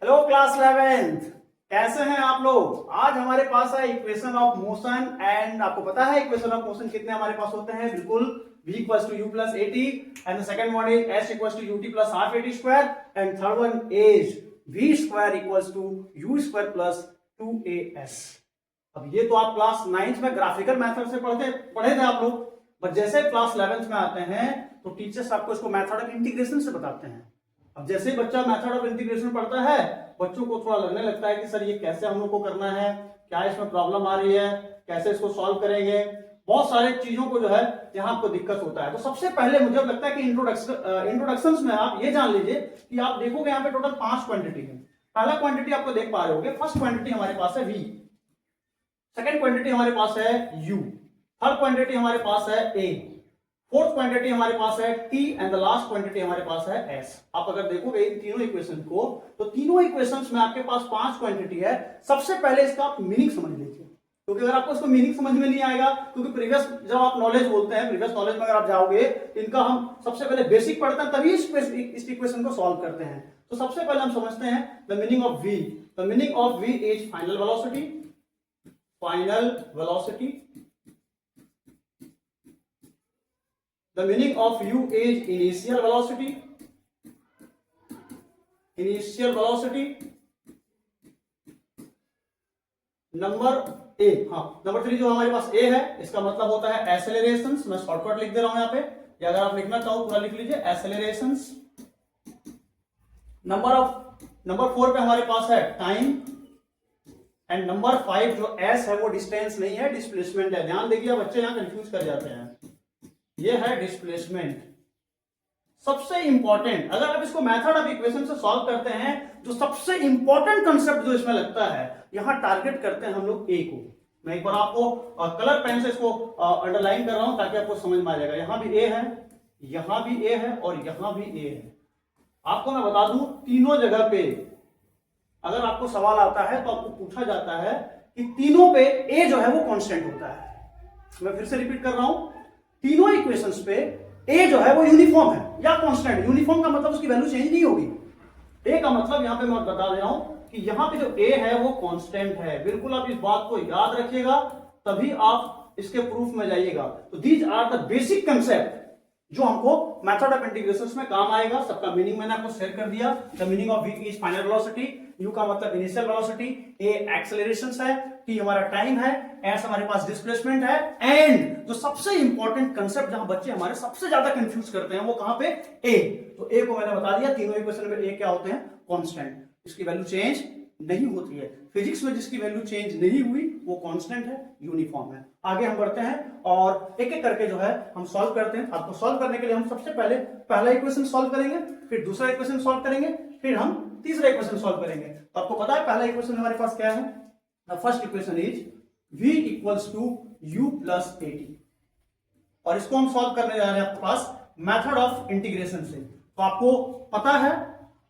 Hello class 11th, कैसे हैं आप लोग। आज हमारे पास है इक्वेशन ऑफ मोशन एंड आपको पता है इक्वेशन ऑफ मोशन कितने हमारे पास होते हैं। बिल्कुल, v equals to you plus A T and the second one is s equals to U T plus half A T square and third one is v square equals to you square plus 2as। अब ये तो आप class 9th में graphical method से पढ़े थे आप लोग, बट जैसे क्लास 11th में आते हैं तो टीचर्स आपको इसको मेथड ऑफ इंटीग्रेशन से बताते हैं। अब जैसे ही बच्चा मेथड ऑफ इंटीग्रेशन पढ़ता है, बच्चों को थोड़ा लगने लगता है कि सर ये कैसे हम लोग को करना है, क्या इसमें प्रॉब्लम आ रही है, कैसे इसको सॉल्व करेंगे। बहुत सारे चीजों को जो है यहाँ आपको दिक्कत होता है। तो सबसे पहले मुझे लगता है कि इंट्रोडक्शन में आप ये जान लीजिए कि आप देखोगे यहाँ पे टोटल 5 क्वांटिटी है। पहला क्वांटिटी आपको देख पा रहे होगे, फर्स्ट क्वांटिटी हमारे पास है v, सेकेंड क्वांटिटी हमारे पास है u, थर्ड क्वांटिटी हमारे पास है a, फोर्थ क्वांटिटी हमारे पास है t and the last quantity हमारे पास है s। आप अगर देखोगे इन तीनों इक्वेशन को, तो तीनों इक्वेशंस में आपके पास 5 क्वांटिटी है। सबसे पहले इसका आप मीनिंग समझ लीजिए, क्योंकि अगर आपको इसको मीनिंग समझ में नहीं आएगा, क्योंकि प्रीवियस जब आप नॉलेज बोलते हैं, प्रीवियस नॉलेज में अगर आप जाओगे, इनका हम सबसे पहले बेसिक पढ़ते हैं, तभी इस इक्वेशन को सॉल्व करते हैं। तो सबसे पहले हम समझते हैं the meaning of v। The meaning of v is final velocity, final velocity. The meaning of u is initial velocity, initial velocity। Number A, हाँ नंबर 3 जो हमारे पास ए है, इसका मतलब होता है एक्सेलरेशंस। मैं शॉर्टकट लिख दे रहा हूं यहाँ पे, या अगर आप लिखना चाहो पूरा लिख लीजिए एक्सेलरेशंस। नंबर 4 पे हमारे पास है टाइम एंड नंबर 5 जो एस है वो डिस्टेंस नहीं है, डिस्प्लेसमेंट है। ध्यान देखिए, बच्चे यहाँ कंफ्यूज कर जाते हैं, ये है डिस्प्लेसमेंट। सबसे इंपॉर्टेंट, अगर आप इसको मेथड ऑफ इक्वेशन से सॉल्व करते हैं, जो सबसे इंपॉर्टेंट कंसेप्ट जो इसमें लगता है, यहां टारगेट करते हैं हम लोग ए को। मैं एक बार आपको कलर पेन से इसको अंडरलाइन कर रहा हूं ताकि आपको समझ में आ जाएगा। यहां भी ए है, यहां भी ए है और यहां भी ए है। आपको मैं बता दूं, तीनों जगह पे अगर आपको सवाल आता है तो आपको पूछा जाता है कि तीनों पे ए जो है वो कांस्टेंट होता है। मैं फिर से रिपीट कर रहा हूं, तीनों इक्वेशंस पे a जो है वो यूनिफॉर्म है या कांस्टेंट। यूनिफॉर्म का मतलब उसकी वैल्यू चेंज नहीं होगी। a का मतलब यहां पे मैं बता दे रहा हूं कि यहां पे जो a है वो कांस्टेंट है। बिल्कुल आप इस बात को याद रखिएगा, तभी आप इसके प्रूफ में जाइएगा। तो these are the basic concept जो हमको मेथड ऑफ इंटीग्रेशन में काम आएगा। सबका मीनिंग मैंने आपको शेयर कर दिया। The meaning of v is final velocity, u का मतलब इनिशियल वेलोसिटी, a एक्सेलरेशन है, t हमारा टाइम है, s हमारे पास डिस्प्लेसमेंट है। एंड जो सबसे इंपॉर्टेंट कंसेप्ट जहां बच्चे हमारे सबसे ज्यादा कंफ्यूज करते हैं वो कहां पे, a। तो a को मैंने बता दिया, तीनों इक्वेशन में a क्या होते हैं, कांस्टेंट, इसकी वैल्यू चेंज नहीं होती है। फिजिक्स में जिसकी वैल्यू चेंज नहीं हुई वो कांस्टेंट है, यूनिफॉर्म है। आगे हम बढ़ते हैं और एक एक करके जो है हम सॉल्व करते हैं। आपको सॉल्व करने के लिए हम सबसे पहले पहला इक्वेशन सॉल्व करेंगे, फिर दूसरा इक्वेशन सॉल्व करेंगे, फिर हम तीसरा इक्वेशन सॉल्व करेंगे। तो आपको पता है पहला इक्वेशन हमारे पास क्या है। The first equation is v equals to u plus A T, और इसको हम सॉल्व करने जा रहे हैं आपके पास मेथड ऑफ इंटीग्रेशन से। तो आपको पता है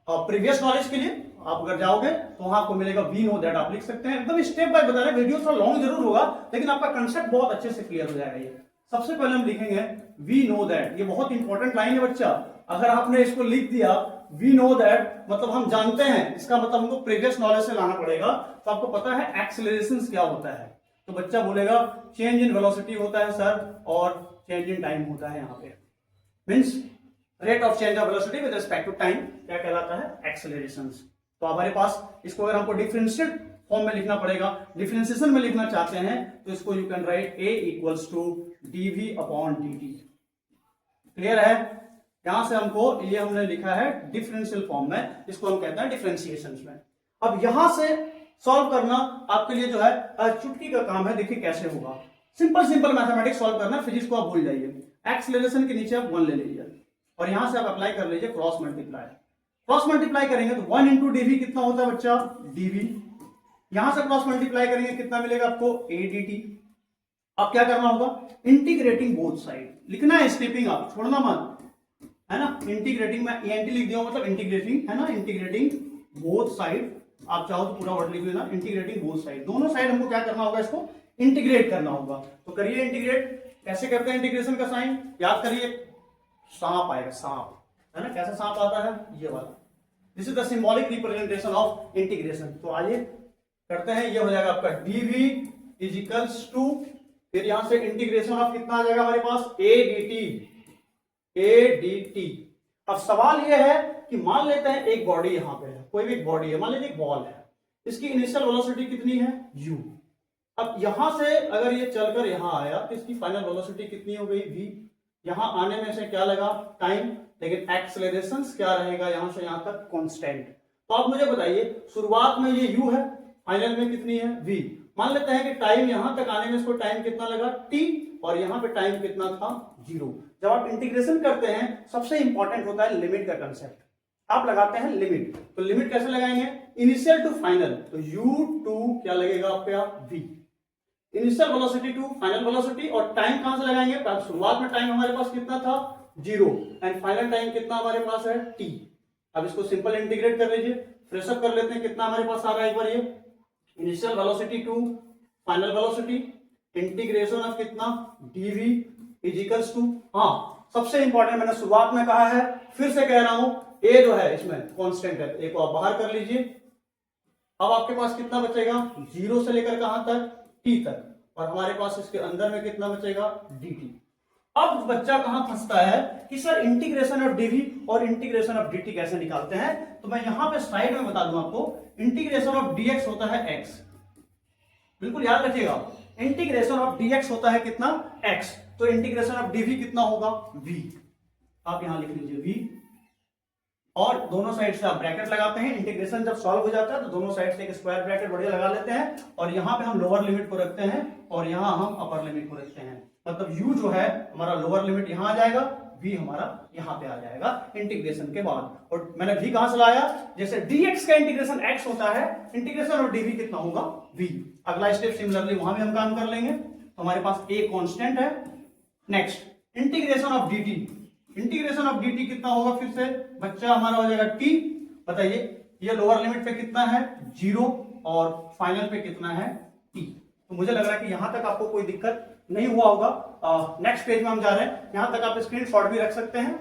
प्रीवियस नॉलेज के लिए आप अगर जाओगे तो वहां आपको मिलेगा वी नो दैट। आप लिख सकते हैं, एकदम स्टेप बाय बता रहे हैं। वीडियो थोड़ा लॉन्ग जरूर होगा, लेकिन आपका कंसेप्ट बहुत अच्छे से क्लियर हो जाएगा। ये सबसे पहले हम लिखेंगे वी नो दैट। ये बहुत इंपॉर्टेंट लाइन है बच्चा, अगर आपने इसको लिख दिया वी नो दैट मतलब हम जानते हैं, इसका मतलब हमको प्रीवियस नॉलेज से लाना पड़ेगा। तो आपको पता है एक्सेलरेशन क्या होता है। तो बच्चा बोलेगा चेंज इन वेलोसिटी होता है सर, और चेंज इन टाइम होता है। यहाँ पे means rate of change of velocity with respect to time क्या कहलाता है, एक्सेलरेशन। तो हमारे पास इसको अगर हमको डिफरेंशियल फॉर्म में लिखना पड़ेगा, डिफरेंशिएशन में लिखना चाहते हैं, तो इसको you can write a equals to dv upon dt। Clear है। यहां से हमको ये हमने लिखा है डिफरेंशियल फॉर्म में, इसको हम कहते हैं डिफरेंशिएशन में। अब यहां से सॉल्व करना आपके लिए जो है चुटकी का काम है। देखिए कैसे होगा, सिंपल मैथमेटिक्स सॉल्व करना। फिजिक्स को आप भूल जाइए, एक्सेलरेशन के नीचे आप 1 ले लीजिए और यहां से आप अप्लाई कर लीजिए क्रॉस मल्टीप्लाई। क्रॉस मल्टीप्लाई करेंगे तो 1 इंटू डीवी कितना होता है बच्चा, dv। यहां से क्रॉस मल्टीप्लाई करेंगे कितना मिलेगा आपको, a dt। अब क्या करना होगा, इंटीग्रेटिंग बोथ साइड लिखना है, स्टेपिंग आप छोड़ना मत, है ना। इंटीग्रेटिंग में एंटी लिख दिया मतलब इंटीग्रेटिंग, है ना, इंटीग्रेटिंग बोथ साइड। आप चाहो तो पूरा वर्ड लिख लेना, इंटीग्रेटिंग बोथ साइड। दोनों साइड हमको क्या करना होगा, इसको इंटीग्रेट करना होगा। तो करिए इंटीग्रेट। कैसे करते हैं इंटीग्रेशन का साइन, याद करिए, सांप आएगा, सांप, है ना। कैसा सांप आता है, ये वाला। This is the symbolic representation of integration. तो आइए करते हैं, ये हो जाएगा आपका dv इज इक्वल्स टू, फिर यहां से इंटीग्रेशन ऑफ कितना आ जाएगा हमारे पास a dt। अब सवाल ये है कि मान लेते हैं एक बॉडी यहां पे है, कोई भी एक बॉडी है, मान लीजिए एक बॉल है, इसकी इनिशियल वेलोसिटी कितनी है u। अब यहां से अगर ये चलकर यहां आया तो इसकी फाइनल वेलोसिटी कितनी हो गई v। यहां आने में से क्या लगा टाइम, लेकिन एक्सेलरेशन क्या रहेगा यहां से यहां तक कांस्टेंट। तो आप मुझे बताइए शुरुआत में ये u है, फाइनल में कितनी है v। मान लेते हैं कि टाइम यहां तक आने में इसको टाइम कितना लगा t, और यहां पे टाइम कितना था 0। जब आप इंटीग्रेशन करते हैं सबसे इंपॉर्टेंट होता है लिमिट का कंसेप्ट। आप लगाते हैं लिमिट, तो लिमिट कैसे लगाएंगे, इनिशियल टू फाइनल, तो u2 क्या लगेगा आपका v, initial velocity to final velocity, और टाइम कहां से लगाएंगे, तो शुरुआत में टाइम हमारे पास कितना था 0 एंड फाइनल टाइम कितना हमारे पास है t। अब इसको सिंपल इंटीग्रेट कर लीजिए, फ्रेश अप कर लेते हैं, कितना हमारे पास आ रहा है एक बार ये, initial velocity to final velocity integration of कितना dv इज इक्वल्स टू, हाँ सबसे इंपॉर्टेंट मैंने शुरुआत में कहा है, फिर से कह रहा हूं, a जो है इसमें कांस्टेंट है, a को आप बाहर कर लीजिए। अब आपके पास कितना बचेगा, 0 से लेकर कहां तक t तक, और हमारे पास इसके अंदर में कितना बचेगा dt। अब बच्चा कहां फंसता है कि सर इंटीग्रेशन ऑफ dv और इंटीग्रेशन ऑफ dt कैसे निकालते हैं, तो मैं यहां पे स्लाइड में बता दूं आपको, इंटीग्रेशन ऑफ dx होता है x, बिल्कुल याद रखिएगा, इंटीग्रेशन ऑफ dx होता है कितना x, तो इंटीग्रेशन ऑफ dv कितना होगा v। आप यहां लिख लीजिए v, और दोनों साइड से आप ब्रैकेट लगाते हैं, इंटीग्रेशन जब सॉल्व हो जाता है तो दोनों साइड से एक स्क्वायर ब्रैकेट बढ़िया लगा लेते हैं, और यहां पे हम लोअर लिमिट को रखते हैं और यहां हम अपर लिमिट को रखते हैं, मतलब u जो है हमारा लोअर लिमिट यहां आ जाएगा, v हमारा यहां पे आ जाएगा इंटीग्रेशन के बाद। और मैंने v कहां से लाया, जैसे dx का इंटीग्रेशन x होता है, इंटीग्रेशन ऑफ dv कितना होगा v। अगला स्टेप सिमिलरली वहां भी हम काम कर लेंगे, तो हमारे पास a कांस्टेंट है। Next integration of dt, integration of dt कितना होगा, फिर से बच्चा हमारा हो जाएगा t। बताइए ये लोअर लिमिट पे कितना है 0 और फाइनल पे कितना है t। तो मुझे लग रहा है कि यहां तक आपको कोई दिक्कत नहीं हुआ होगा। नेक्स्ट पेज में हम जा रहे हैं, यहां तक आप स्क्रीनशॉट भी रख सकते हैं,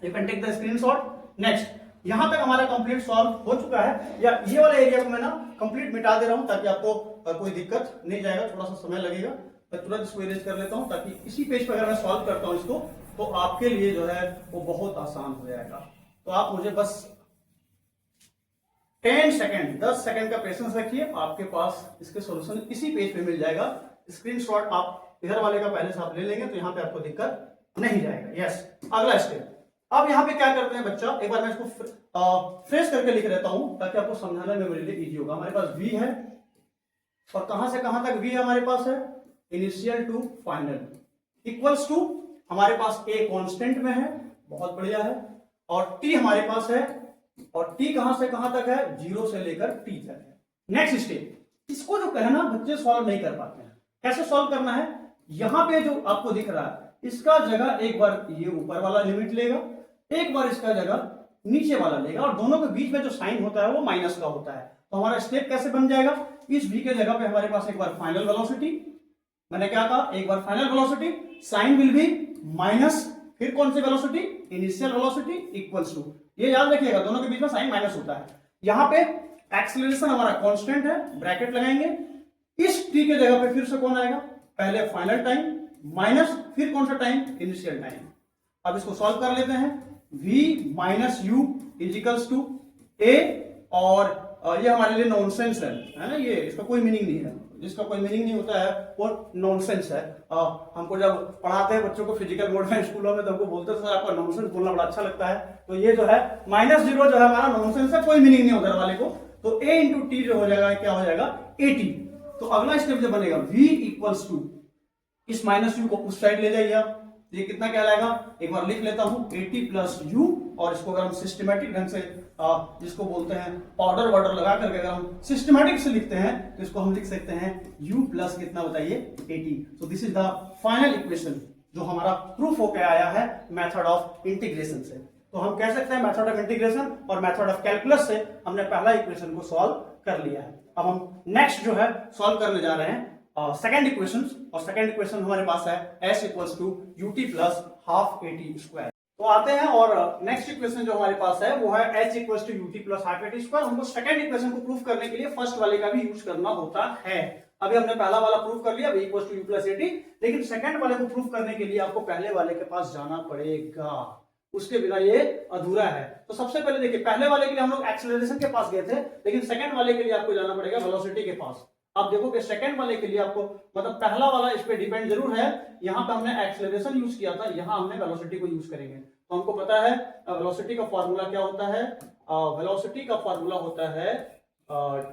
you can take the screenshot. Next यहां तक हमारा कंप्लीट सॉल्व हो चुका है, या ये वाला एरिया को मैं ना कंप्लीट मिटा दे रहा हूं ताकि आपको कोई दिक्कत नहीं जाएगा, थोड़ा सा समय लगेगा, मैं तुरंत इसको इरेज कर लेता हूं ताकि इसी पेज पर अगर मैं सॉल्व करता हूं इसको तो आपके लिए जो है वो बहुत आसान हो जाएगा। तो आप मुझे बस 10 सेकंड का पेशेंस रखिए, आपके पास इसके सॉल्यूशन इसी पेज पे मिल जाएगा। स्क्रीनशॉट आप इधर वाले का पहले से आप ले लेंगे तो यहाँ पे आपको दिक्कत नहीं जाएगा। यस, अगला स्टेप, अब यहाँ पे क्या करते हैं बच्चा, एक बार मैं इसको फ्रेश करके लिख रहता हूं ताकि आपको समझाने में मेरे लिए इजी होगा। हमारे पास v है, और कहां से कहां तक v हमारे पास है, initial to final, equals to हमारे पास a कांस्टेंट में है, बहुत बढ़िया है, और t हमारे पास है, और t कहां से कहां तक है 0 से लेकर t तक है। नेक्स्ट स्टेप, इसको जो कहना बच्चे सॉल्व नहीं कर पाते हैं, कैसे सॉल्व करना है, यहां पे जो आपको दिख रहा है इसका जगह एक बार ये ऊपर वाला लिमिट लेगा, एक बार इसका जगह नीचे वाला लेगा, और दोनों के बीच में जो साइन होता है वो माइनस का होता है। तो हमारा स्टेप कैसे बन जाएगा, इस v के जगह पे हमारे पास एक बार फाइनल वेलोसिटी, मैंने क्या कहा एक बार final velocity, sign will be minus, फिर कौन सी velocity, initial velocity equals to, ये याद रखिएगा दोनों के बीच में साइन माइनस होता है। यहां पे एक्सीलरेशन हमारा कांस्टेंट है, ब्रैकेट लगाएंगे, इस t के जगह पे फिर से कौन आएगा, पहले फाइनल टाइम माइनस फिर कौन सा टाइम, इनिशियल टाइम। अब इसको सॉल्व कर लेते हैं, v minus U is equals to a, और ये हमारे लिए नॉनसेंस है ना, ये इसका कोई मीनिंग नहीं है, जिसका कोई मीनिंग नहीं होता है वो नॉनसेंस है। हमको जब पढ़ाते हैं बच्चों को फिजिकल बोर्ड में स्कूलों में तो हमको बोलते हैं सर आपका नॉनसेंस बोलना बड़ा अच्छा लगता है, तो ये जो है -0 जो है हमारा नॉनसेंस है, कोई मीनिंग नहीं उधर वाले को, तो a इंटू टी जो हो जाएगा क्या हो जाएगा 80। तो अगला स्टेप जो बनेगा v इक्वल्स टू, इस माइनस यू को उस साइड ले जाइए आप, ये कितना कहलाएगा, एक बार लिख लेता हूं 80 प्लस यू, और इसको अगर हम सिस्टमैटिक ढंग से जिसको बोलते हैं पाउडर वाटर लगा करके अगर हम सिस्टमैटिक से लिखते हैं तो इसको हम लिख सकते हैं u प्लस कितना बताइए 80। So this is the final equation जो हमारा प्रूफ होकर आया है मेथड ऑफ इंटीग्रेशन से। तो हम कह सकते हैं मेथड ऑफ इंटीग्रेशन और मेथड ऑफ कैलकुलस से हमने पहला इक्वेशन को सॉल्व कर लिया है। अब हम नेक्स्ट जो है सॉल्व करने जा रहे हैं सेकंड इक्वेशन, और सेकंड इक्वेशन हमारे पास है s equals to ut plus half 80 square. तो आते हैं और नेक्स्ट इक्वेशन जो हमारे पास है वो है h equal to UT plus half eighty square. हमको सेकंड इक्वेशन को प्रूफ करने के लिए फर्स्ट वाले का भी यूज करना होता है। अभी हमने पहला वाला प्रूफ कर लिया, v equal to you plus AT, लेकिन सेकंड वाले को प्रूफ करने के लिए आपको पहले वाले के पास जाना पड़ेगा, उसके बिना ये अधूरा है। तो सबसे पहले देखिए, पहले वाले के लिए हम लोग एक्सेलरेशन के पास गए थे, लेकिन सेकंड वाले के लिए आपको जाना पड़ेगा वेलोसिटी के पास। आप देखो कि सेकंड वाले के लिए आपको, मतलब पहला वाला इस पे डिपेंड जरूर है, यहाँ पे हमने एक्सेलरेशन यूज किया था, यहाँ हमने वेलोसिटी को यूज करेंगे। तो हमको पता है वेलोसिटी का फॉर्मूला क्या होता है, वेलोसिटी का फॉर्मूला होता है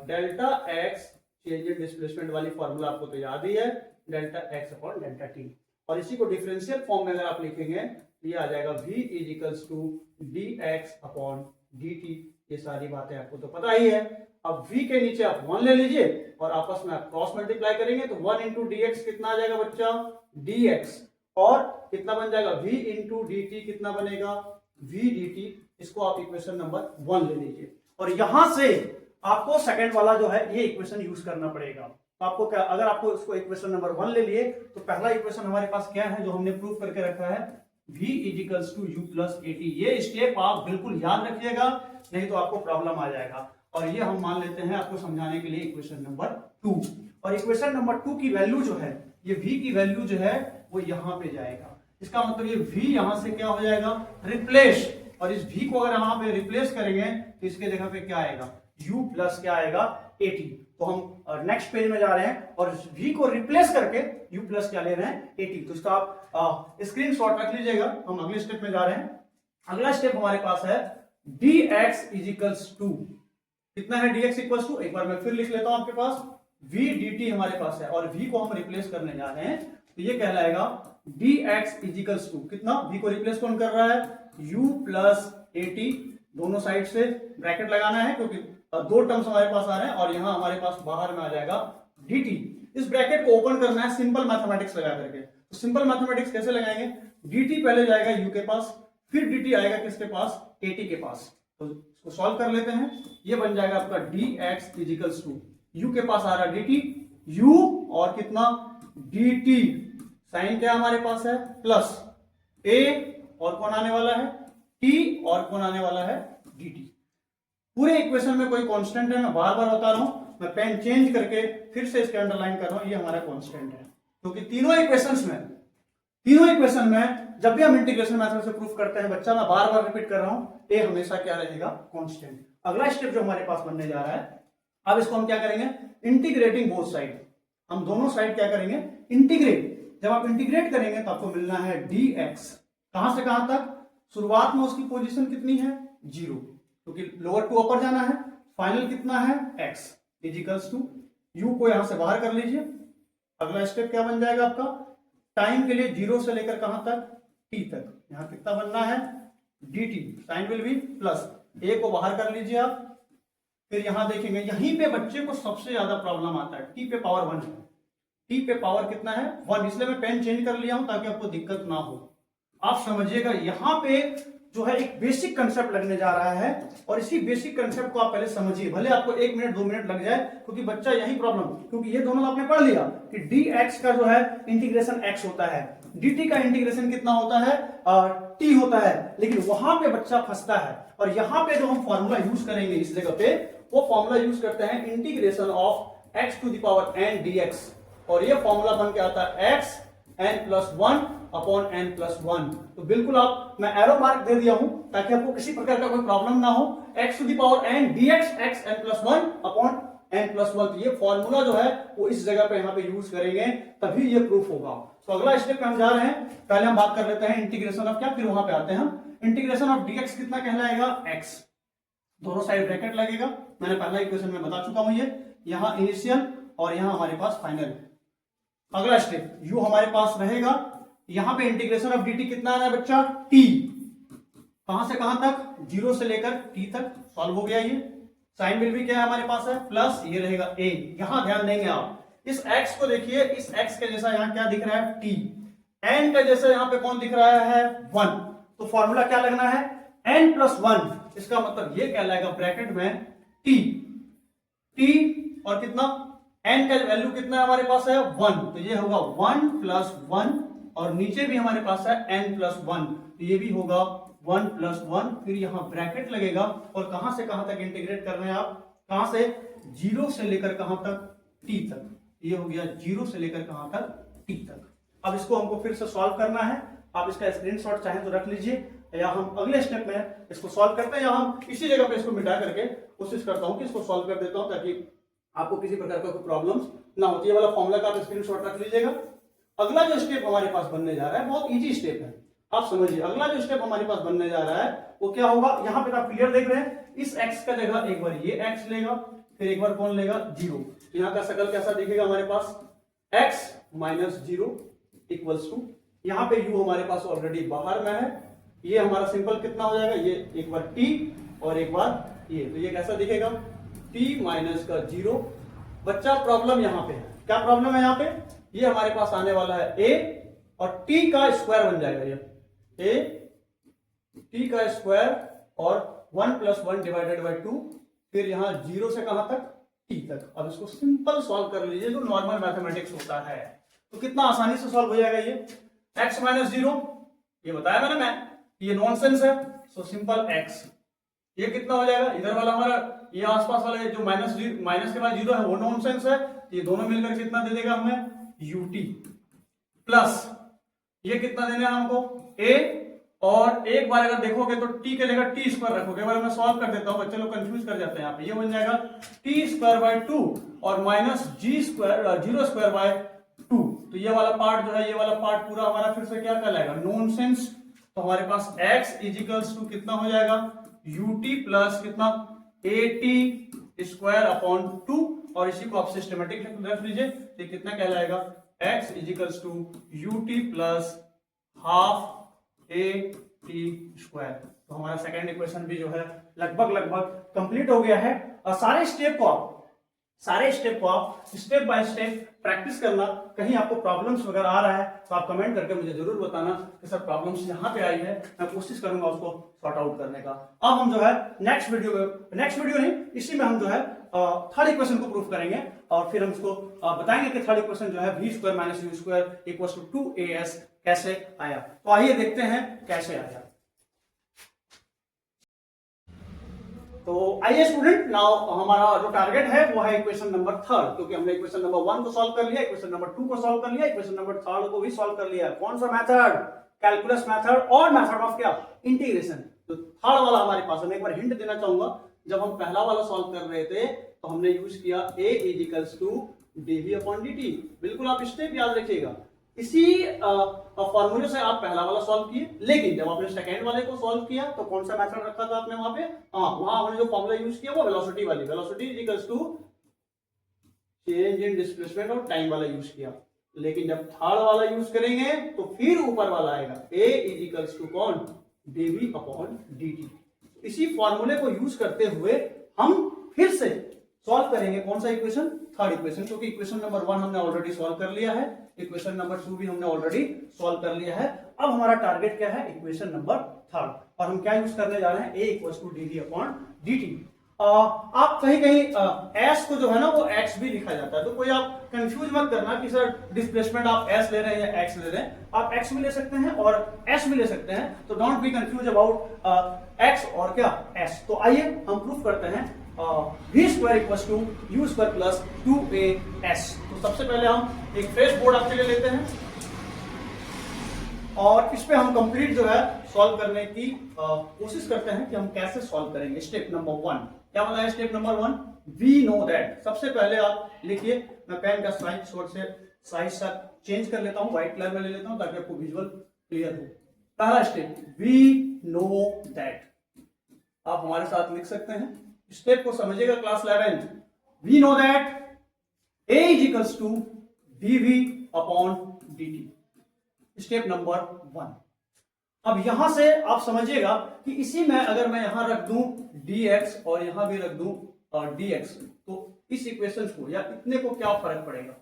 delta x, change in displacement वाली फॉर्मूला आपको तो याद ही है, delta x upon delta T. और इसी को डिफरेंशियल फॉर्म में अगर आप लिखेंगे ये आ जाएगा v is equals to D X upon D T. ये सारी बातें आपको तो पता ही है। अब v के नीचे आप 1 ले लीजिए और आपस में आप क्रॉस मल्टीप्लाई करेंगे तो 1 इंटू डी एक्स कितना आ जाएगा बच्चा, dx, और कितना बन जाएगा v इंटू डी टी, कितना बनेगा v dt। इसको आप इक्वेशन नंबर 1 ले लीजिए और यहां से आपको सेकंड वाला जो है ये इक्वेशन यूज करना पड़ेगा। तो आपको क्या, अगर आपको इसको इक्वेशन नंबर 1 ले लिए तो पहला इक्वेशन हमारे पास क्या है जो हमने प्रूव करके रखा है, v is equals to you plus AT. ये स्टेप आप बिल्कुल याद रखिएगा, नहीं तो आपको प्रॉब्लम आ जाएगा। और ये हम मान लेते हैं आपको समझाने के लिए इक्वेशन नंबर 2। और इक्वेशन नंबर 2 की वैल्यू जो है, ये v की वैल्यू जो है वो यहां पे जाएगा। इसका मतलब ये v यहां से क्या हो जाएगा, रिप्लेस। और इस v को अगर यहां पे रिप्लेस करेंगे तो इसके जगह पे क्या आएगा, u प्लस क्या आएगा, 80। तो हम नेक्स्ट पेज में जा रहे हैं और v को रिप्लेस करके u प्लस क्या ले रहे हैं, 80। तो इसका आप स्क्रीनशॉट रख लीजिएगा। हम अगले स्टेप में जा रहे हैं। अगला स्टेप हमारे पास है dx इजिकल्स टू, कितना है dx इक्वल्स टू, एक बार मैं फिर लिख लेता हूं आपके पास, v dt हमारे पास है और v को हम रिप्लेस करने जा रहे हैं। तो ये कहलाएगा dx इजिकल्स टू, कितना, v को रिप्लेस कौन कर रहा है, u प्लस 80। दोनों साइड से ब्रैकेट लगाना है क्योंकि दो टर्म्स हमारे पास आ रहे हैं और यहां हमारे पास बाहर में आ जाएगा dt। इस ब्रैकेट को ओपन करना है सिंपल मैथमेटिक्स लगा करके। तो सिंपल मैथमेटिक्स कैसे लगाएंगे, dt पहले जाएगा u के पास, फिर dt आएगा किसके पास, 80 के पास। तो इसको सॉल्व कर लेते हैं। ये बन जाएगा आपका dx इजिकल्स टू, u के पास आ रहा है dt, u और कितना, dt। साइन क्या हमारे पास है, प्लस a और कौन आने वाला है, t, और कौन आने वाला है, dt। पूरे इक्वेशन में कोई कांस्टेंट है, मैं बार बार बता रहा हूं, मैं पेन चेंज करके फिर से इसके अंडरलाइन कर रहा हूं, ये हमारा कांस्टेंट है। क्योंकि तीनों इक्वेशन में जब भी हम इंटीग्रेशन मेथड से प्रूफ करते हैं बच्चा, मैं बार बार रिपीट कर रहा हूं, ए हमेशा क्या रहेगा, कांस्टेंट। अगला स्टेप जो हमारे पास बनने जा रहा है, अब इसको हम क्या करेंगे, इंटीग्रेटिंग बोथ साइड। हम दोनों साइड क्या करेंगे, इंटीग्रेट। जब आप इंटीग्रेट करेंगे तो आपको मिलना है dx, कहां से कहां तक, शुरुआत में उसकी पोजीशन कितनी है, 0, क्योंकि लोअर टू अपर जाना है, फाइनल कितना है, x इजिकल्स टू, u को यहां से बाहर कर लीजिए। अगला स्टेप क्या बन जाएगा आपका, टाइम के लिए 0 से लेकर कहां तक, t तक, यहां कितना बनना है, dt, sign will be plus, a को बाहर कर लीजिए आप। फिर यहां देखेंगे, यहीं पे बच्चे को सबसे ज्यादा प्रॉब्लम आता है, t पे पावर 1 है, t पे पावर कितना है, 1, इसलिए मैं पेन चेंज कर लिया हूं ताकि आपको दिक्कत ना हो। आप समझिएगा, यहां पे जो है एक बेसिक कंसेप्ट लगने जा रहा है और इसी बेसिक कंसेप्ट को आप पहले समझिए, भले आपको 1 मिनट 2 मिनट लग जाए, क्योंकि बच्चा यही प्रॉब्लम, क्योंकि ये दोनों आपने पढ़ लिया कि dx का जो है इंटीग्रेशन x होता है, dt का इंटीग्रेशन कितना होता है, t होता है, लेकिन वहां पे बच्चा फंसता है। और यहां पे जो हम फॉर्मूला यूज करेंगे इस जगह पे, वो फॉर्मूला यूज करते हैं integration of x to the power n dx, और ये फॉर्मूला बन के आता है x n+1 अपॉन n+1। तो बिल्कुल आप, मैं एरो मार्क दे दिया हूं ताकि आपको किसी प्रकार का कोई प्रॉब्लम ना हो, x to the power n dx x n+1 upon n+1। तो ये फॉर्मूला जो है वो इस जगह पे यहाँ पे यूज करेंगे, तभी ये प्रूफ होगा। तो अगला स्टेप पे हम जा रहे हैं, पहले हम बात कर लेते हैं इंटीग्रेशन ऑफ क्या, फिर वहां पे आते हैं हम। इंटीग्रेशन ऑफ dx कितना कहलाएगा, x, दोनों साइड ब्रैकेट लगेगा, मैंने पहला इक्वेशन में बता चुका हूं, ये यहां इनिशियल और यहां हमारे पास फाइनल। अगला स्टेप, u हमारे पास रहेगा, यहां पे इंटीग्रेशन ऑफ dt कितना आ रहा है बच्चा, t, कहां से कहां तक, 0 से लेकर t तक, सॉल्व हो गया ये। साइन विल भी क्या है हमारे पास है, प्लस, ये रहेगा a। यहां ध्यान देंगे आप, इस x को देखिए, इस x के जैसा यहां क्या दिख रहा है, t, n का जैसा यहां पे कौन दिख रहा है, 1। तो फॉर्मूला क्या लगना है, n+1, इसका मतलब ये कहलाएगा ब्रैकेट में t और कितना, n का वैल्यू कितना हमारे पास है, 1, तो ये होगा 1 + 1 और नीचे भी हमारे पास है n+1, तो ये भी होगा 1+1, फिर यहाँ ब्रैकेट लगेगा और कहां से कहां तक इंटीग्रेट कर रहे हैं आप, कहां से, 0 से लेकर कहां तक, t तक। ये हो गया 0 से लेकर कहां तक, t तक। अब इसको हमको फिर से सॉल्व करना है, आप इसका स्क्रीनशॉट चाहें तो रख लीजिए, या हम अगले स्टेप में इसको सॉल्व करते हैं, या हम इसी जगह पे इसको मिटा करके कोशिश करता हूं कि इसको सॉल्व कर देता हूं ताकि आपको किसी प्रकार का कोई प्रॉब्लम्स ना होती है। वाला फॉर्मूला का आप स्क्रीनशॉट रख लीजिएगा। अगला जो स्टेप हमारे पास बनने जा रहा है बहुत इजी स्टेप है, आप समझिए। अगला जो स्टेप हमारे पास बनने जा रहा है वो क्या होगा, यहाँ पे आप क्लियर देख रहे हैं, इस x का जगह एक बार ये x लेगा, फिर एक बार कौन लेगा, 0। तो यहाँ का शकल कैसा दिखेगा हमारे पास, x - 0 इक्वल्स टू, यहाँ पे u हमारे पास ऑलरेडी बाहर में है, ये हमारा सिंपल कितना हो जाएगा, ये एक बार t और एक बार ये, तो ये कैसा दिखेगा, t - 0। बच्चा प्रॉब्लम यहाँ पे है, क्या प्रॉब्लम है यहाँ पे, ये हमारे पास आने वाला है a और t का स्क्वायर बन जाएगा, ये a t का स्क्वायर और 1+1 डिवाइडेड बाई 2, फिर यहाँ 0 से कहां तक, t तक। अब इसको सिंपल सॉल्व कर लीजिए जो नॉर्मल मैथमेटिक्स होता है, तो कितना आसानी से सॉल्व हो जाएगा ये। x - 0 ये बताया मैंने ये नॉनसेंस है, सो सिंपल x, ये कितना हो जाएगा, इधर वाला हमारा ये आसपास वाला जो माइनस के बाद 0 है वो नॉनसेंस है, ये दोनों मिलकर कितना दे देगा हमें, ut प्लस ये कितना देना है हमको, a, और एक बार अगर देखोगे तो t के जगह t स्क्वायर रखोगे, एक बार मैं सॉल्व कर देता हूं, बच्चे लोग कंफ्यूज कर जाते हैं यहाँ पे, ये बन जाएगा t² 2 और -0² 2, तो ये वाला पार्ट जो है, ये वाला पार्ट पूरा हमारा फिर से क्या कहलाएगा, नॉनसेंस। तो हमारे पास x = कितना हो जाएगा, ut प्लस कितना, at² 2, और इसी को आप सिस्टमेटिक रख लीजिए, तो कितना कहलाएगा, x = ut प्लस ½ at²। तो हमारा सेकेंड इक्वेशन भी जो है लगभग कंप्लीट हो गया है। और सारे स्टेप को आप स्टेप बाय स्टेप प्रैक्टिस करना। कहीं आपको प्रॉब्लम्स वगैरह आ रहा है तो आप कमेंट करके मुझे जरूर बताना कि सर प्रॉब्लम्स यहाँ पे आई है, मैं कोशिश करूंगा उसको सॉर्ट आउट करने का। अब हम जो है नेक्स्ट वीडियो नहीं, इसी में हम जो है थर्ड इक्वेशन को प्रूफ करेंगे, और फिर हम इसको बताएंगे कि थर्ड इक्वेशन जो है v² - u² = 2as कैसे आया। तो आइए देखते हैं कैसे आया। तो आइए स्टूडेंट, नाउ हमारा जो टारगेट है वो है इक्वेशन नंबर 3, क्योंकि हमने इक्वेशन नंबर 1 को सॉल्व कर लिया, इक्वेशन नंबर 2 को सॉल्व कर लिया, इक्वेशन नंबर 3 को भी सॉल्व कर लिया। कौन सा मेथड, कैलकुलस मेथड और मेथड ऑफ क्या, इंटीग्रेशन। तो थर्ड वाला हमारे पास, मैं एक बार हिंट देना चाहूंगा, जब हम पहला वाला सॉल्व कर रहे थे तो हमने यूज किया a = dv/dt। बिल्कुल आप स्टेप याद रखिएगा, इसी फॉर्मूले से आप पहला वाला सॉल्व किए, लेकिन जब आपने सेकंड वाले को सॉल्व किया तो कौन सा मेथड रखा था आपने वहां पे, वहां हमने जो फॉर्मूला यूज किया वो वेलोसिटी वाली, वेलोसिटी = चेंज इन डिस्प्लेसमेंट और टाइम वाला यूज किया। लेकिन जब थर्ड वाला यूज करेंगे तो फिर ऊपर वाला आएगा a = कौन, dv/dt। इसी फॉर्मूले को यूज करते हुए हम फिर से सॉल्व करेंगे कौन सा इक्वेशन, थर्ड इक्वेशन, क्योंकि इक्वेशन नंबर 1 हमने ऑलरेडी सॉल्व कर लिया है, इक्वेशन नंबर 2 भी हमने ऑलरेडी सॉल्व कर लिया है। अब हमारा टारगेट क्या है, इक्वेशन नंबर 3, और हम क्या यूज करने जा रहे हैं, a = dv/dt। आप कहीं s को जो है ना वो x भी लिखा जाता है, तो कोई आप कंफ्यूज मत करना कि सर डिस्प्लेसमेंट आप s ले रहे हैं या x ले रहे हैं, आप x भी ले सकते हैं और s भी ले सकते हैं, तो don't be confuse about x और क्या s। तो आइए हम प्रूफ करते हैं v² = u² + 2as। तो सबसे पहले हम एक फ्रेश बोर्ड आपके लिए लेते हैं और इस पे हम कंप्लीट जो है सॉल्व करने की कोशिश करते हैं कि हम कैसे सॉल्व करेंगे। स्टेप नंबर 1 क्या बताया, step number 1, we know that. सबसे पहले आप लिखिए, मैं पेन का साइज चेंज कर लेता हूं, व्हाइट कलर में ले लेता हूं ताकि आपको विजुअल क्लियर हो। पहला स्टेप, वी नो दैट, आप हमारे साथ लिख सकते हैं, स्टेप को समझिएगा class 11th। We know that a = dv/dt, step number 1। अब यहां से आप समझिएगा कि इसी में अगर मैं यहां रख दूं dx और यहां भी रख दूं dx, तो इस इक्वेशन को या इतने को क्या फर्क पड़ेगा,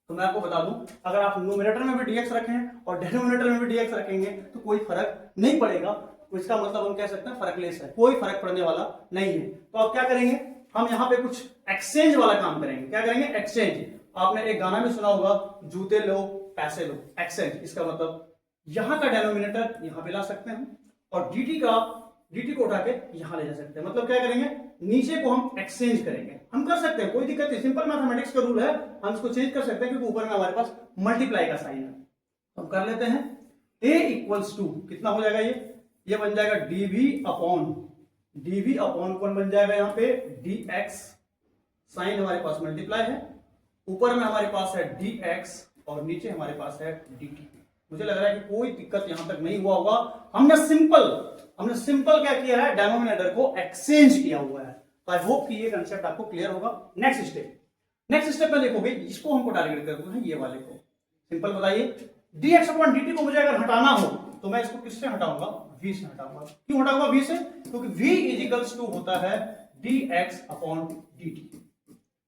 तो मैं आपको बता दूं, अगर आप न्यूमरेटर में भी dx रखें और डिनोमिनेटर में भी dx रखेंगे तो कोई फर्क नहीं पड़ेगा। तो इसका मतलब हम कह सकते हैं फर्कलेस है, कोई फर्क पड़ने वाला नहीं है। तो आप क्या करेंगे, हम यहाँ पे कुछ एक्सचेंज वाला काम करेंगे। क्या करेंगे, एक्सचेंज। आपने एक गाना भी सुना होगा, जूते लो पैसे लो, एक्सेंट, इसका मतलब यहां का डेनोमिनेटर यहां पे ला सकते हैं और dt को उठा के यहां ले जा सकते हैं। मतलब क्या करेंगे, नीचे को हम एक्सचेंज करेंगे। हम कर सकते हैं, कोई दिक्कत नहीं, सिंपल मैथमेटिक्स का रूल है, हम इसको चेंज कर सकते हैं क्योंकि ऊपर में हमारे पास मल्टीप्लाई का साइन है। तो हम कर लेते हैं a इक्वल्स टू कितना हो जाएगा, ये बन जाएगा dv अपॉन कौन बन जाएगा यहाँ पे dx, साइन हमारे पास मल्टीप्लाई है, ऊपर में हमारे पास है dx और नीचे हमारे पास है dt। मुझे लग रहा है कि कोई दिक्कत यहां तक नहीं हुआ होगा। हमने सिंपल क्या किया है, डेनोमिनेटर को एक्सचेंज किया हुआ है। तो आई होप कि ये कंसेप्ट आपको क्लियर होगा। नेक्स्ट स्टेप में देखोगे, इसको हमको टारगेट करते हैं, ये वाले को। सिंपल बताइए, dx अपॉन dt को मुझे अगर हटाना हो तो मैं इसको किससे हटाऊंगा, v से हटाऊंगा। क्यों हटाऊंगा v से, क्योंकि v इजिकल्स टू होता है dx अपॉन dt।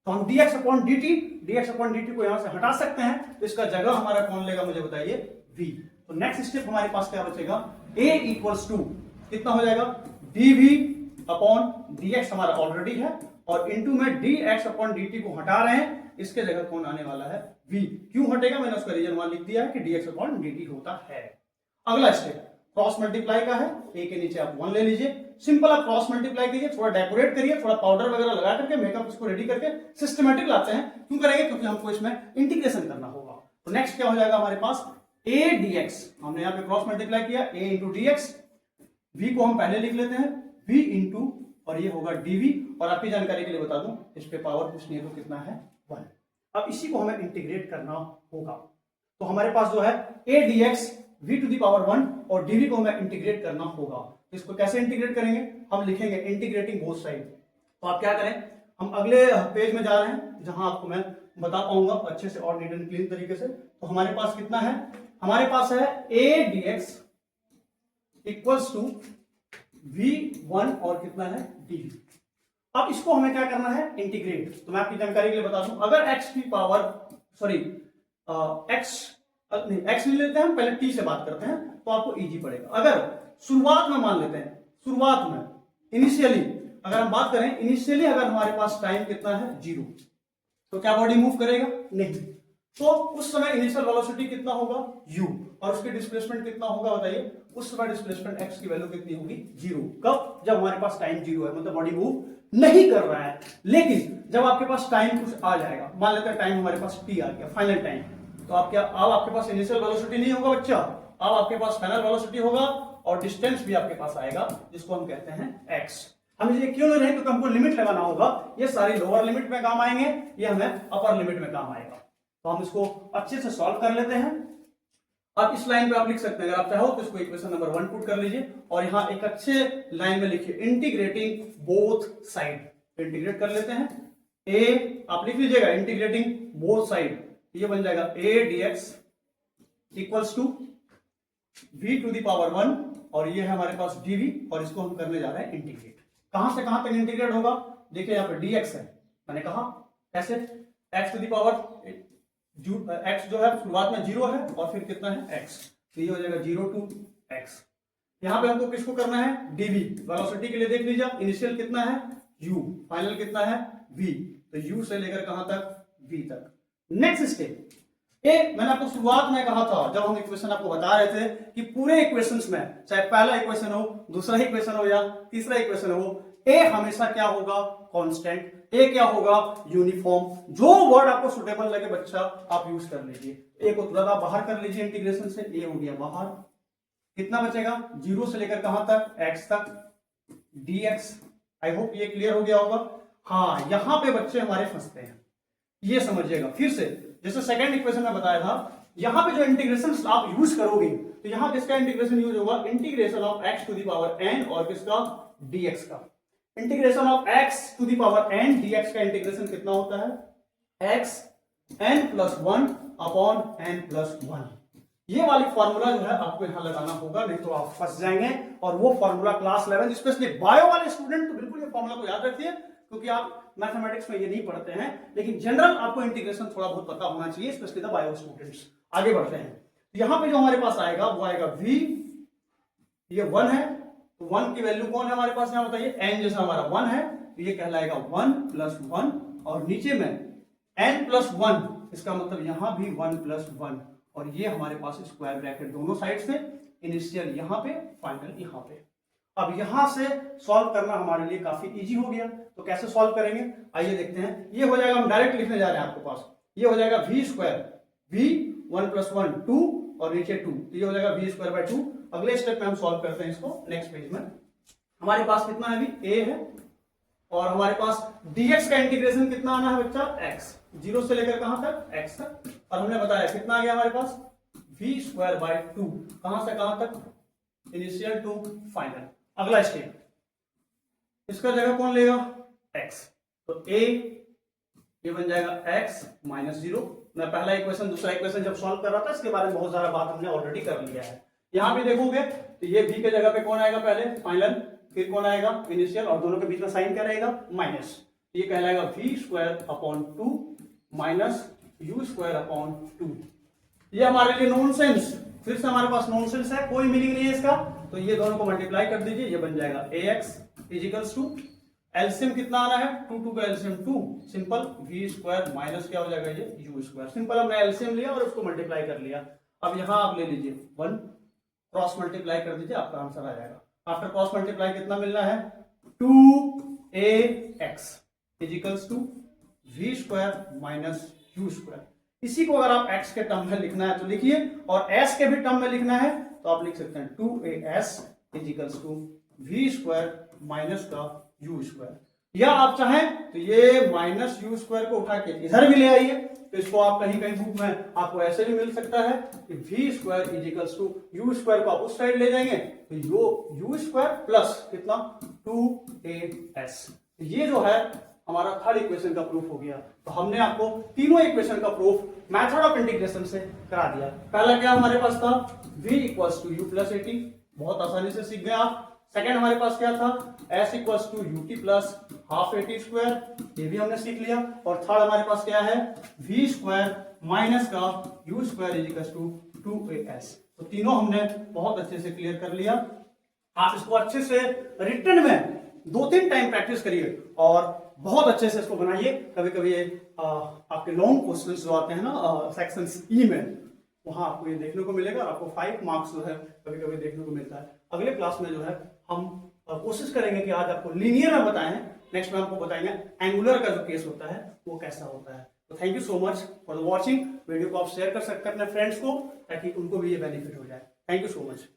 तो हम dx अपॉन dt को यहां से हटा सकते हैं, तो इसका जगह हमारा कौन लेगा मुझे बताइए, v। तो नेक्स्ट स्टेप हमारे पास क्या बचेगा, a इक्वल्स टू कितना हो जाएगा, dv अपॉन dx हमारा ऑलरेडी है और इनटू में dx अपॉन dt को हटा रहे हैं, इसके जगह कौन आने वाला है, v। क्यों हटेगा, मैंने उसका रीजन वहां लिख दिया है कि dx अपॉन dt होता है। अगला स्टेप क्रॉस मल्टीप्लाई का है, a के नीचे आप 1 ले लीजिए। सिंपल आप क्रॉस मल्टीप्लाई करिए, थोड़ा डेकोरेट करिए, थोड़ा पाउडर वगैरह लगा करके मेकअप इसको रेडी करके सिस्टमेटिक लाते हैं। क्यों करेंगे, क्योंकि हमको इसमें इंटीग्रेशन करना होगा। तो नेक्स्ट क्या हो जाएगा हमारे पास, a dx, हमने यहाँ पे क्रॉस मल्टीप्लाई किया, a इंटू dx, v को हम पहले लिख लेते हैं, v इंटू और ये होगा dv, और आपकी जानकारी के लिए बता दूं इस पे पावर कुछ नहीं है तो कितना है 1। अब इसी को हमें इंटीग्रेट करना होगा। तो हमारे पास जो है a dx v to the power 1 और dv को हमें इंटीग्रेट करना होगा। इसको कैसे इंटीग्रेट करेंगे, हम लिखेंगे इंटीग्रेटिंग बोथ साइड। तो आप क्या करें, हम अगले पेज में जा रहे हैं जहां आपको मैं बता पाऊंगा अच्छे से और नीट एंड क्लीन तरीके से। तो हमारे पास कितना है, हमारे पास है a dx equals to v1 और कितना है dv। अब इसको हमें क्या करना है, इंटीग्रेट। तो मैं आपकी जानकारी के लिए बता दूं, अगर x की पावर x नहीं लेते हैं, पहले t से बात करते हैं तो आपको इजी पड़ेगा। अगर शुरुआत में मान लेते हैं, शुरुआत में इनिशियली अगर हम बात करें, इनिशियली अगर हमारे पास टाइम कितना है 0, तो क्या बॉडी मूव करेगा, नहीं। तो उस समय इनिशियल वेलोसिटी कितना होगा u, और उसकी डिस्प्लेसमेंट कितना होगा बताइए, उस समय डिस्प्लेसमेंट x की वैल्यू कितनी होगी 0। कब, जब हमारे पास टाइम 0 है, मतलब बॉडी मूव नहीं कर रहा है। लेकिन जब आपके पास टाइम कुछ आ जाएगा, मान लेते हैं टाइम हमारे पास t आ गया, फाइनल टाइम, तो अब आपके पास इनिशियल वेलोसिटी नहीं होगा बच्चा, अब आपके पास फाइनल वेलोसिटी होगा और डिस्टेंस भी आपके पास आएगा, जिसको हम कहते हैं x। हम ये क्यों ले रहे हैं, क्योंकि हमको लिमिट लगाना होगा। ये सारी लोअर लिमिट में काम आएंगे, ये हमें अपर लिमिट में काम आएगा। तो हम इसको अच्छे से सॉल्व कर लेते हैं। अब इस लाइन पे आप लिख सकते हैं, अगर आप चाहो तो इसको इक्वेशन नंबर 1 पुट कर लीजिए और यहाँ एक अच्छे लाइन में लिखिए इंटीग्रेटिंग बोथ साइड। इंटीग्रेट कर लेते हैं, a आप लिख लीजिएगा इंटीग्रेटिंग बोथ साइड, ये बन जाएगा a dx equals to v to the power 1 और ये है हमारे पास dv, और इसको हम करने जा रहे हैं इंटीग्रेट। कहां से कहां तक इंटीग्रेट होगा, देखिए यहाँ पे dx है, मैंने कहा कैसे, x to the power x जो है शुरुआत में 0 है और फिर कितना है x, तो ये हो जाएगा 0 टू x। यहाँ पे हमको किसको करना है, dv, वेलोसिटी के लिए देख लीजिए, इनिशियल कितना है u, फाइनल कितना है v, तो u से लेकर कहां तक, v तक। नेक्स्ट स्टेप, मैंने आपको शुरुआत में कहा था जब हम इक्वेशन आपको बता रहे थे कि पूरे इक्वेशंस में, चाहे पहला इक्वेशन हो, दूसरा इक्वेशन हो या तीसरा इक्वेशन हो, ए हमेशा क्या होगा, कांस्टेंट, ए क्या होगा, यूनिफॉर्म। जो वर्ड आपको सुटेबल लगे बच्चा आप यूज कर लीजिए। ए को थोड़ा बाहर कर लीजिए इंटीग्रेशन से, ए हो गया बाहर, कितना बचेगा 0 से लेकर कहां तक, x तक dx। आई होप ये क्लियर हो गया होगा। हाँ, यहां पे बच्चे हमारे फंसते हैं, ये समझिएगा फिर से, जैसे सेकंड इक्वेशन में बताया था, यहां पे जो इंटीग्रेशन आप यूज करोगे तो यहां किसका इंटीग्रेशन यूज होगा, integration of x to the power n और किसका, dx का। Integration of x to the power n dx का इंटीग्रेशन कितना होता है, x n plus 1 upon n plus 1। ये वाली फॉर्मूला जो है आपको यहां लगाना होगा, नहीं तो आप फंस जाएंगे। और वो फॉर्मूला क्लास 11 स्पेशली बायो वाले स्टूडेंट तो बिल्कुल ये फॉर्मूला को याद रखिए, क्योंकि आप मैथमेटिक्स में ये नहीं पढ़ते हैं, लेकिन जनरल आपको इंटीग्रेशन थोड़ा बहुत पता होना चाहिए, स्पेशली द बायो स्टूडेंट्स। आगे बढ़ते हैं, तो यहां पे जो हमारे पास आएगा वो आएगा v, ये 1 है, तो 1 की वैल्यू कौन है हमारे पास, यहां बताइए, n जैसा हमारा 1 है, तो ये कहलाएगा 1 प्लस 1, और नीचे में n प्लस 1, इसका मतलब यहां भी 1 प्लस 1, और ये हमारे पास स्क्वायर ब्रैकेट दोनों साइड से, इनिशियल यहाँ पे, फाइनल यहाँ पे। अब यहां से सॉल्व करना हमारे लिए काफी इजी हो गया। तो कैसे सॉल्व करेंगे आइए देखते हैं। ये हो जाएगा, हम डायरेक्ट लिखने जा रहे हैं आपके पास, ये हो जाएगा वी स्क्वायर, वी 1 + 1 2 और नीचे 2, तो ये हो जाएगा वी स्क्वायर बाय 2। अगले स्टेप में हम सॉल्व करते हैं इसको नेक्स्ट पेज में। हमारे पास कितना है अभी, ए है, और हमारे पास dx का इंटीग्रेशन कितना आना है बच्चा, x, 0 से लेकर कहां तक, x तक। और हमने बताया कितना आ गया हमारे पास, वी स्क्वायर बाय 2, कहां से कहां तक, इनिशियल टू फाइनल। अगला स्टेप, इसका जगह कौन लेगा, x, तो a ये बन जाएगा x माइनस 0। मैं पहला इक्वेशन दूसरा इक्वेशन जब सॉल्व कर रहा था इसके बारे में बहुत सारा बात हमने ऑलरेडी कर लिया है। यहां भी देखोगे तो ये v के जगह पे कौन आएगा पहले, फाइनल, फिर कौन आएगा, इनिशियल, और दोनों के बीच में साइन क्या रहेगा, माइनस। ये कहलाएगा v square upon 2 minus u square upon 2। ये हमारे लिए नॉनसेंस, फिर से हमारे पास नॉनसेंस है, कोई मीनिंग नहीं है इसका, तो ये दोनों को मल्टीप्लाई कर दीजिए, ये बन जाएगा ax इजिकल्स टू, एलसीएम कितना आना है, 2 का LCM 2, simple, v square minus क्या हो जाएगा ये यू स्क्वायर। सिंपल, हमने एलसीएम लिया और उसको मल्टीप्लाई कर लिया। अब यहां आप ले लीजिए 1, क्रॉस मल्टीप्लाई कर दीजिए, आपका आंसर आ जाएगा। आफ्टर क्रॉस मल्टीप्लाई कितना मिलना है, 2ax equals to v square minus u square. इसी को अगर आप x के टर्म में लिखना है तो लिखिए, और s के भी टर्म में लिखना है तो आप लिख सकते हैं 2as equals to v square minus का यू स्क्वायर। या आप चाहें तो ये माइनस यू स्क्वायर को उठा के इधर भी ले आइए, तो इसको आप कहीं कहीं बुक में आपको ऐसे भी मिल सकता है कि v square equals to you square को आप उस साइड ले जाएंगे तो यू स्क्वायर प्लस कितना 2as। ये जो है हमारा थर्ड इक्वेशन का प्रूफ हो गया। तो हमने आपको तीनों इक्वेशन का प्रूफ मेथड ऑफ इंटीग्रेशन से करा दिया। पहला क्या हमारे पास था, v equals to you plus a t, बहुत आसानी से सीख गए आप। सेकंड हमारे पास क्या था, s equals to UT plus half eighty square, ये भी हमने सीख लिया। और थर्ड हमारे पास क्या है, v स्क्वायर माइनस का u square equals to 2as। तो तीनों हमने बहुत अच्छे से क्लियर कर लिया। आप इसको अच्छे से रिटन में 2-3 टाइम प्रैक्टिस करिए और बहुत अच्छे से इसको बनाइए। कभी कभी आपके लॉन्ग क्वेश्चंस जो आते हैं ना सेक्शंस ई में, वहां आपको ये देखने को मिलेगा और आपको 5 मार्क्स जो है कभी कभी देखने को मिलता है। अगले क्लास में जो है हम कोशिश करेंगे कि आज आपको लीनियर में बताएं, नेक्स्ट में आपको बताएंगे एंगुलर का जो केस होता है वो कैसा होता है। तो thank you so much for watching. Video को आप शेयर कर सकते हैं अपने फ्रेंड्स को ताकि उनको भी ये बेनिफिट हो जाए। Thank you so much.